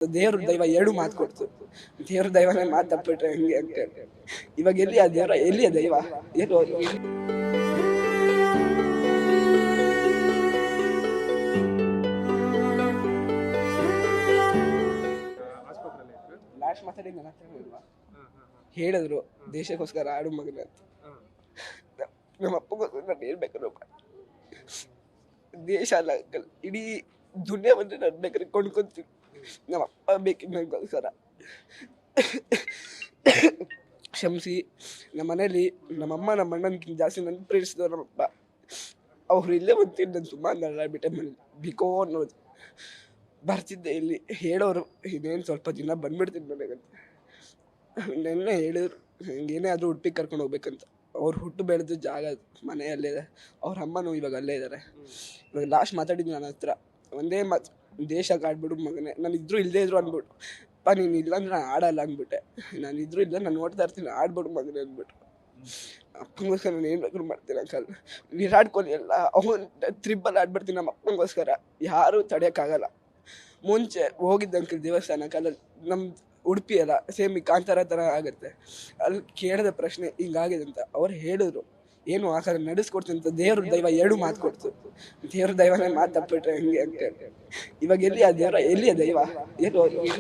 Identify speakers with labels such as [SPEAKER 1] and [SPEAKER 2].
[SPEAKER 1] ದೇವ್ರ ದೈವ ಎರಡು ಮಾತು ಕೊಡ್ತು. ದೇವ್ರ ದೈವನೇ ಮಾತು ತಪ್ಪಿಟ್ರೆ ಹೆಂಗೆ ಅಂತ ಹೇಳಿ. ಇವಾಗ ಎಲ್ಲಿ ಆ ದೇವ್ರ, ಎಲ್ಲಿ ಆ ದೈವ, ಏನು ಲಾಸ್ಟ್ ಮಾತಾಡಿ ನನ್ನ ಹತ್ರ ಇಲ್ವಾ, ಹೇಳಿದ್ರು ದೇಶಕ್ಕೋಸ್ಕರ ಆಡು ಮಗನ ಅಂತ. ನಮ್ಮ ಅಪ್ಪಗೋಸ್ಕರ ನಾನು ಏನ್ ಬೇಕಾದ್ರು ದೇಶ ಅಲ್ಲ ಅಂಕಲ್, ಇಡೀ ದುನಿಯಾ ಬಂದ್ರೆ ನಾನು ಬೇಕಾದ್ರೆ ಕೊಂಡ್ಕೊಂತೀನಿ. ನಮ್ಮ ಅಪ್ಪ ಬೇಕಿದ್ದು ನನಗೋಸ್ಕರ. ಕ್ಷಮಿಸಿ. ನಮ್ಮ ಮನೇಲಿ ನಮ್ಮಮ್ಮ ನಮ್ಮ ಅಣ್ಣನಕ್ಕಿಂತ ಜಾಸ್ತಿ ನನ್ನ ಪ್ರೀತಿಸಿದವ್ರು ನಮ್ಮಪ್ಪ. ಅವ್ರು ಇಲ್ಲೇ ಬಂತೀನಿ ನಾನು ಸುಮಾರು ನಡಾಡ್ಬಿಟ್ಟೆ ಮನೇಲಿ ಬಿಕೋ ಅನ್ನೋದು. ಬರ್ತಿದ್ದೆ ಇಲ್ಲಿ ಹೇಳೋರು ಇನ್ನೇನು ಸ್ವಲ್ಪ ದಿನ ಬಂದ್ಬಿಡ್ತೀನಿ ಮನೆಗಂತ. ನೆನ್ನೆ ಹೇಳಿದ್ರು ಹಿಂಗೇನೇ ಆದರೂ ಉಡುಪಿಗೆ ಕರ್ಕೊಂಡು ಹೋಗ್ಬೇಕಂತ. ಅವ್ರು ಹುಟ್ಟು ಬೆಳೆದ ಜಾಗ ಮನೆಯಲ್ಲೇ ಇದೆ. ಅವ್ರ ಅಮ್ಮನೂ ಇವಾಗ ಅಲ್ಲೇ ಇದ್ದಾರೆ. ಇವಾಗ ಲಾಸ್ಟ್ ಮಾತಾಡಿದ್ದು ನನ್ನ ಹತ್ರ ಒಂದೇ ಮಾತು, ದೇಶಕ್ಕೆ ಆಡ್ಬಿಡು ಮಗನೇ, ನಾನು ಇದ್ರೂ ಇಲ್ಲದೇ ಇದ್ರು ಅಂದ್ಬಿಟ್ಟು. ಅಪ್ಪ ನೀನು ಇಲ್ಲಾಂದ್ರೆ ನಾನು ಆಡಲ್ಲ ಅಂದ್ಬಿಟ್ಟೆ. ನಾನು ಇದ್ರೂ ಇಲ್ಲ, ನಾನು ನೋಡ್ತಾ ಇರ್ತೀನಿ, ಆಡ್ಬಿಡು ಮಗನೇ ಅಂದ್ಬಿಟ್ಟು. ಅಪ್ಪನಿಗೋಸ್ಕರ ನಾನು ಏನು ಬೇಕಾದ್ರೂ ಮಾಡ್ತೀನಿ ಅಂಕಲ್. ವಿರಾಟ್ ಕೊಹ್ಲಿ ಎಲ್ಲ ಅವನು ತ್ರಿಬ್ಬಲ್ ಆಡ್ಬಿಡ್ತೀನಿ ನಮ್ಮ ಅಪ್ಪನಿಗೋಸ್ಕರ, ಯಾರೂ ತಡೆಯೋಕ್ಕಾಗಲ್ಲ. ಮುಂಚೆ ಹೋಗಿದ್ದ ಅಂಕಲ್ ದೇವಸ್ಥಾನಕ್ಕೆ, ಅಲ್ಲಿ ನಮ್ಮ ಉಡುಪಿ ಅಲ್ಲ ಸೇಮ್ ಈ ಕಾಂತಾರ ಥರ ಆಗುತ್ತೆ. ಅಲ್ಲಿ ಕೇಳಿದ ಪ್ರಶ್ನೆ ಹಿಂಗಾಗಿದೆ ಅಂತ ಅವ್ರು ಹೇಳಿದ್ರು, ಏನು ಆ ಥರ ನಡೆಸ್ಕೊಡ್ತೀನಿ ಅಂತ. ದೇವ್ರ ದೈವ ಎರಡು ಮಾತು ಕೊಡ್ತು. ದೇವ್ರ ದೈವನೇ ಮಾತು ತಪ್ಪಿಟ್ರೆ ಹೆಂಗೆ ಅಂತ ಹೇಳಿ. ಇವಾಗ ಎಲ್ಲಿ ಆ ದೇವ್ರ, ಎಲ್ಲಿ ಆ ದೈವ, ಏನು